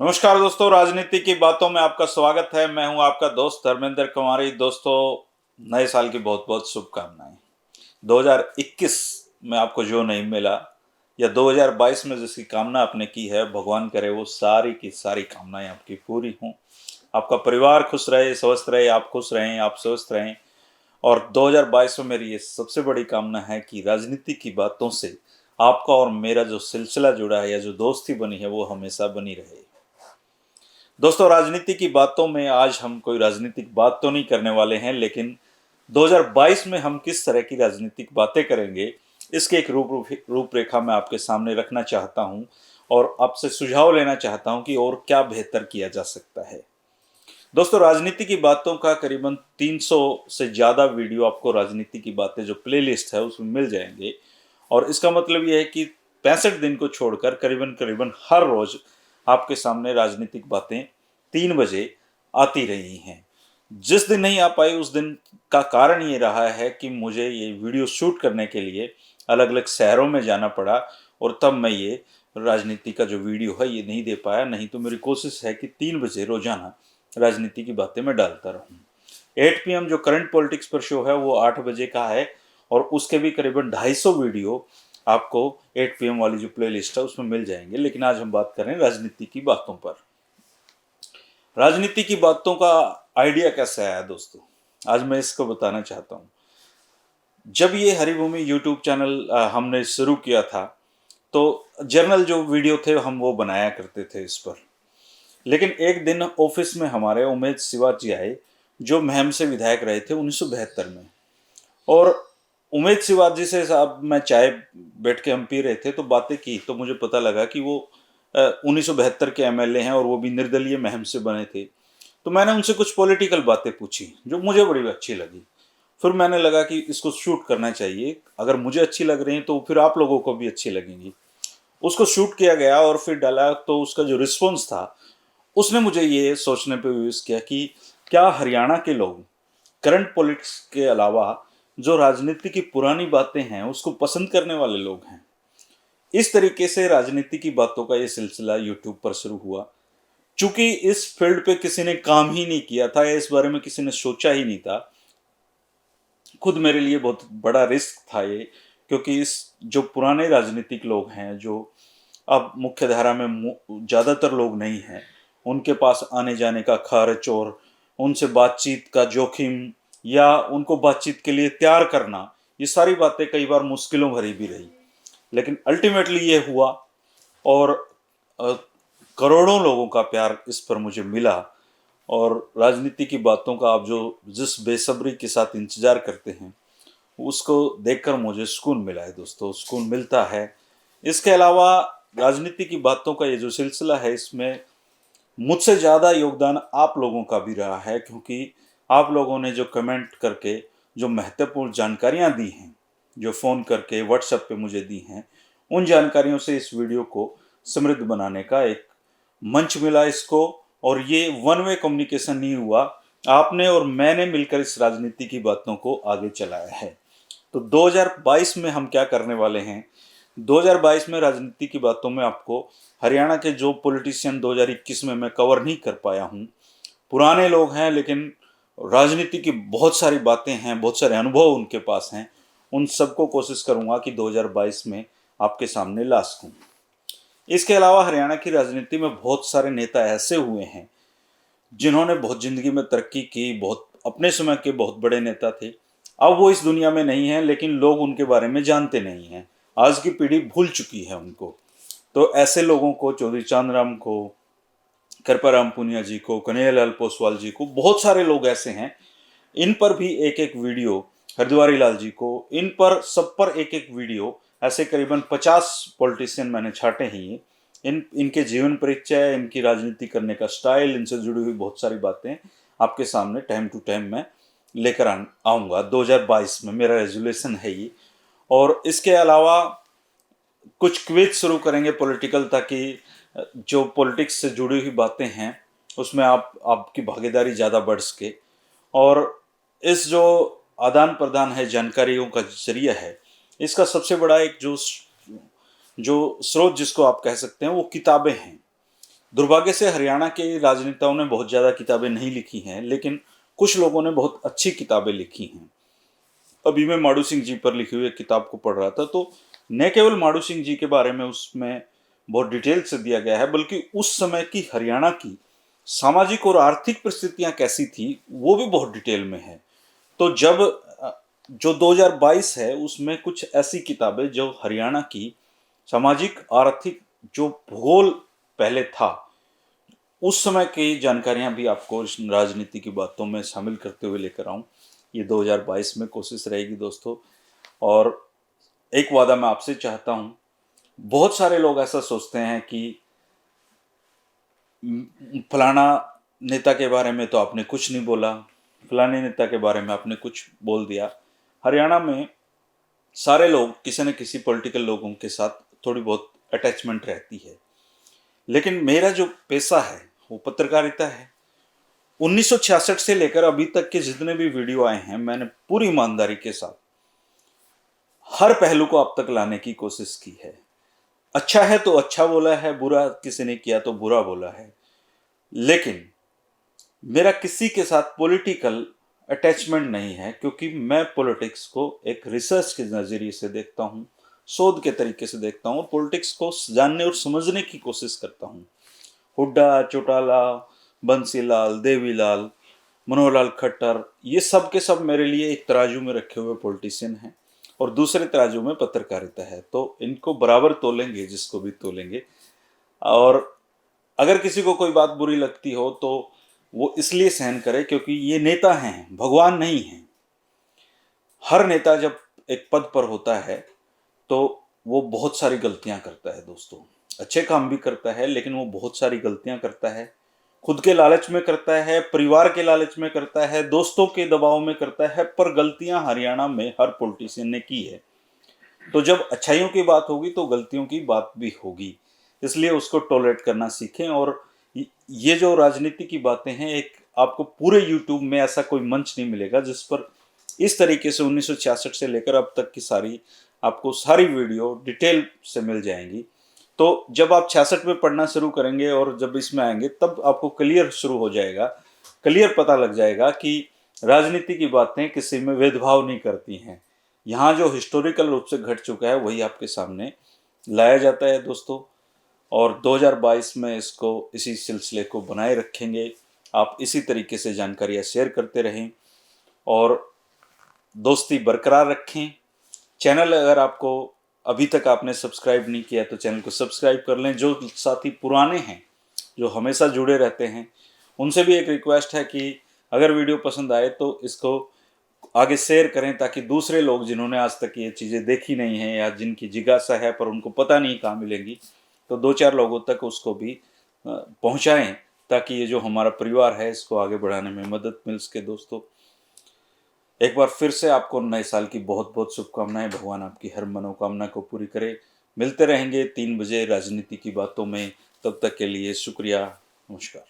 नमस्कार दोस्तों, राजनीति की बातों में आपका स्वागत है। मैं हूं आपका दोस्त धर्मेंद्र कुमारी। दोस्तों, नए साल की बहुत बहुत शुभकामनाएं। 2021 में आपको जो नहीं मिला या 2022 में जिसकी कामना आपने की है, भगवान करे वो सारी की सारी कामनाएं आपकी पूरी हों। आपका परिवार खुश रहे, स्वस्थ रहे, आप खुश रहें, आप स्वस्थ रहें। और 2022 में मेरी ये सबसे बड़ी कामना है कि राजनीति की बातों से आपका और मेरा जो सिलसिला जुड़ा है या जो दोस्ती बनी है वो हमेशा बनी रहे। दोस्तों, राजनीति की बातों में आज हम कोई राजनीतिक बात तो नहीं करने वाले हैं, लेकिन 2022 में हम किस तरह की राजनीतिक बातें करेंगे, इसके एक रूपरेखा मैं आपके सामने रखना चाहता हूं और आपसे सुझाव लेना चाहता हूं कि और क्या बेहतर किया जा सकता है। दोस्तों, राजनीति की बातों का करीबन 300 से ज़्यादा वीडियो आपको राजनीति की बातें जो प्लेलिस्ट है उसमें मिल जाएंगे। और इसका मतलब ये है कि 65 दिन को छोड़कर करीबन करीबन हर रोज़ आपके सामने राजनीतिक बातें 3 बजे आती रही हैं। जिस दिन नहीं आ पाई उस दिन का कारण ये रहा है कि मुझे ये वीडियो शूट करने के लिए अलग अलग शहरों में जाना पड़ा और तब मैं ये राजनीति का जो वीडियो है ये नहीं दे पाया। नहीं तो मेरी कोशिश है कि 3 बजे रोजाना राजनीति की बातें मैं डालता रहूं। 8 PM जो करंट पॉलिटिक्स पर शो है वो 8 बजे का है और उसके भी करीबन 250 वीडियो आपको 8 PM वाली जो प्लेलिस्ट है उसमें मिल जाएंगे। लेकिन आज हम बात कर रहे हैं राजनीति की बातों पर। राजनीति की बातों का आइडिया कैसे आया दोस्तों, आज मैं इसको बताना चाहता हूँ। जब ये हरिभूमि यूट्यूब चैनल हमने शुरू किया था तो जर्नल जो वीडियो थे हम वो बनाया करते थे इस पर। लेकिन एक दिन ऑफिस में हमारे उमेश सिवाच जी आए, जो महम से विधायक रहे थे 1972 में। और उमेश सिवाच जी से साहब मैं चाय बैठ के हम पी रहे थे तो बातें की तो मुझे पता लगा कि वो 1972 के MLA हैं और वो भी निर्दलीय महम से बने थे। तो मैंने उनसे कुछ पॉलिटिकल बातें पूछी जो मुझे बड़ी अच्छी लगी। फिर मैंने लगा कि इसको शूट करना चाहिए, अगर मुझे अच्छी लग रही है तो फिर आप लोगों को भी अच्छी लगेंगी। उसको शूट किया गया और फिर डाला तो उसका जो रिस्पॉन्स था उसने मुझे ये सोचने पे विवश किया कि क्या हरियाणा के लोग करंट पॉलिटिक्स के अलावा जो राजनीति की पुरानी बातें हैं उसको पसंद करने वाले लोग हैं। इस तरीके से राजनीति की बातों का ये सिलसिला यूट्यूब पर शुरू हुआ। चूंकि इस फील्ड पे किसी ने काम ही नहीं किया था या इस बारे में किसी ने सोचा ही नहीं था, खुद मेरे लिए बहुत बड़ा रिस्क था ये। क्योंकि इस जो पुराने राजनीतिक लोग हैं जो अब मुख्य धारा में ज़्यादातर लोग नहीं हैं, उनके पास आने जाने का खर्च और उनसे बातचीत का जोखिम या उनको बातचीत के लिए तैयार करना, ये सारी बातें कई बार मुश्किलों भरी भी रही। लेकिन अल्टीमेटली ये हुआ और करोड़ों लोगों का प्यार इस पर मुझे मिला। और राजनीति की बातों का आप जो जिस बेसब्री के साथ इंतजार करते हैं उसको देखकर मुझे सुकून मिला है दोस्तों, सुकून मिलता है। इसके अलावा राजनीति की बातों का ये जो सिलसिला है इसमें मुझसे ज़्यादा योगदान आप लोगों का भी रहा है, क्योंकि आप लोगों ने जो कमेंट करके जो महत्वपूर्ण जानकारियां दी हैं, जो फ़ोन करके व्हाट्सएप पे मुझे दी हैं, उन जानकारियों से इस वीडियो को समृद्ध बनाने का एक मंच मिला इसको। और ये वन वे कम्युनिकेशन नहीं हुआ, आपने और मैंने मिलकर इस राजनीति की बातों को आगे चलाया है। तो 2022 में हम क्या करने वाले हैं, 2022 में राजनीति की बातों में आपको हरियाणा के जो पॉलिटिशियन 2021 में मैं कवर नहीं कर पाया हूँ, पुराने लोग हैं लेकिन राजनीति की बहुत सारी बातें हैं, बहुत सारे अनुभव उनके पास हैं, उन सबको कोशिश करूँगा कि 2022 में आपके सामने ला सकूँ। इसके अलावा हरियाणा की राजनीति में बहुत सारे नेता ऐसे हुए हैं जिन्होंने बहुत ज़िंदगी में तरक्की की, बहुत अपने समय के बहुत बड़े नेता थे। अब वो इस दुनिया में नहीं हैं लेकिन लोग उनके बारे में जानते नहीं हैं, आज की पीढ़ी भूल चुकी है उनको। तो ऐसे लोगों को, चौधरी चांदराम को, कृपाराम पुनिया जी को, कन्हैयालाल पोसवाल जी को, बहुत सारे लोग ऐसे हैं, इन पर भी एक एक वीडियो, हरद्वारी लाल जी को, इन पर सब पर एक एक वीडियो, ऐसे करीबन 50 पॉलिटिशियन मैंने छाटे हैं। इनके जीवन परिचय, इनकी राजनीति करने का स्टाइल, इनसे जुड़ी हुई बहुत सारी बातें आपके सामने टाइम टू टाइम मैं लेकर आऊँगा। 2022 में मेरा रेजोल्यूशन है ये। और इसके अलावा कुछ क्विज शुरू करेंगे पॉलिटिकल, ताकि जो पॉलिटिक्स से जुड़ी हुई बातें हैं उसमें आपकी भागीदारी ज़्यादा बढ़ सके। और इस जो आदान प्रदान है, जानकारियों का जरिया है, इसका सबसे बड़ा एक जो स्रोत जिसको आप कह सकते हैं वो किताबें हैं। दुर्भाग्य से हरियाणा के राजनेताओं ने बहुत ज़्यादा किताबें नहीं लिखी हैं, लेकिन कुछ लोगों ने बहुत अच्छी किताबें लिखी हैं। अभी मैं माडू सिंह जी पर लिखी हुई एक किताब को पढ़ रहा था, तो न केवल माडू सिंह जी के बारे में उसमें बहुत डिटेल से दिया गया है, बल्कि उस समय की हरियाणा की सामाजिक और आर्थिक परिस्थितियां कैसी थी वो भी बहुत डिटेल में है। तो जो 2022 है उसमें कुछ ऐसी किताबें जो हरियाणा की सामाजिक आर्थिक जो भूगोल पहले था उस समय की जानकारियां भी आपको इस राजनीति की बातों में शामिल करते हुए लेकर आऊं, ये 2022 में कोशिश रहेगी दोस्तों। और एक वादा मैं आपसे चाहता हूं, बहुत सारे लोग ऐसा सोचते हैं कि फलाना नेता के बारे में तो आपने कुछ नहीं बोला, फलाने नेता के बारे में आपने कुछ बोल दिया। हरियाणा में सारे लोग किसी न किसी पॉलिटिकल लोगों के साथ थोड़ी बहुत अटैचमेंट रहती है, लेकिन मेरा जो पेशा है वो पत्रकारिता है। 1966 से लेकर अभी तक के जितने भी वीडियो आए हैं मैंने पूरी ईमानदारी के साथ हर पहलू को आप तक लाने की कोशिश की है। अच्छा है तो अच्छा बोला है, बुरा किसी ने किया तो बुरा बोला है, लेकिन मेरा किसी के साथ पॉलिटिकल अटैचमेंट नहीं है, क्योंकि मैं पॉलिटिक्स को एक रिसर्च के नज़रिए से देखता हूँ, शोध के तरीके से देखता हूँ, पॉलिटिक्स को जानने और समझने की कोशिश करता हूँ। हुड्डा, चौटाला, बंसीलाल, देवीलाल, मनोहर लाल खट्टर, ये सब के सब मेरे लिए एक तराजू में रखे हुए पॉलिटिशियन हैं और दूसरे तराजू में पत्रकारिता है। तो इनको बराबर तोलेंगे जिसको भी तोलेंगे। और अगर किसी को कोई बात बुरी लगती हो तो वो इसलिए सहन करे क्योंकि ये नेता हैं, भगवान नहीं हैं। हर नेता जब एक पद पर होता है तो वो बहुत सारी गलतियां करता है दोस्तों। अच्छे काम भी करता है, लेकिन वो बहुत सारी गलतियां करता है। खुद के लालच में करता है, परिवार के लालच में करता है, दोस्तों के दबाव में करता है, पर गलतियां हरियाणा में हर पॉलिटिशियन ने की है। तो जब अच्छाइयों की बात होगी तो गलतियों की बात भी होगी, इसलिए उसको टॉलरेट करना सीखें। और ये जो राजनीति की बातें हैं, एक आपको पूरे यूट्यूब में ऐसा कोई मंच नहीं मिलेगा जिस पर इस तरीके से 1966 से लेकर अब तक की आपको सारी वीडियो डिटेल से मिल जाएंगी। तो जब आप 66 में पढ़ना शुरू करेंगे और जब इसमें आएंगे तब आपको क्लियर शुरू हो जाएगा, क्लियर पता लग जाएगा कि राजनीति की बातें किसी में भेदभाव नहीं करती हैं। यहाँ जो हिस्टोरिकल रूप से घट चुका है वही आपके सामने लाया जाता है दोस्तों। और 2022 में इसी सिलसिले को बनाए रखेंगे। आप इसी तरीके से जानकारियाँ शेयर करते रहें और दोस्ती बरकरार रखें। चैनल अगर आपको अभी तक आपने सब्सक्राइब नहीं किया तो चैनल को सब्सक्राइब कर लें। जो साथी पुराने हैं, जो हमेशा जुड़े रहते हैं, उनसे भी एक रिक्वेस्ट है कि अगर वीडियो पसंद आए तो इसको आगे शेयर करें, ताकि दूसरे लोग जिन्होंने आज तक ये चीज़ें देखी नहीं हैं या जिनकी जिज्ञासा है पर उनको पता नहीं कहाँ मिलेंगी, तो 2-4 लोगों तक उसको भी पहुँचाएँ, ताकि ये जो हमारा परिवार है इसको आगे बढ़ाने में मदद मिल सके दोस्तों। एक बार फिर से आपको नए साल की बहुत बहुत शुभकामनाएं। भगवान आपकी हर मनोकामना को पूरी करे। मिलते रहेंगे 3 बजे राजनीति की बातों में। तब तक के लिए शुक्रिया, नमस्कार।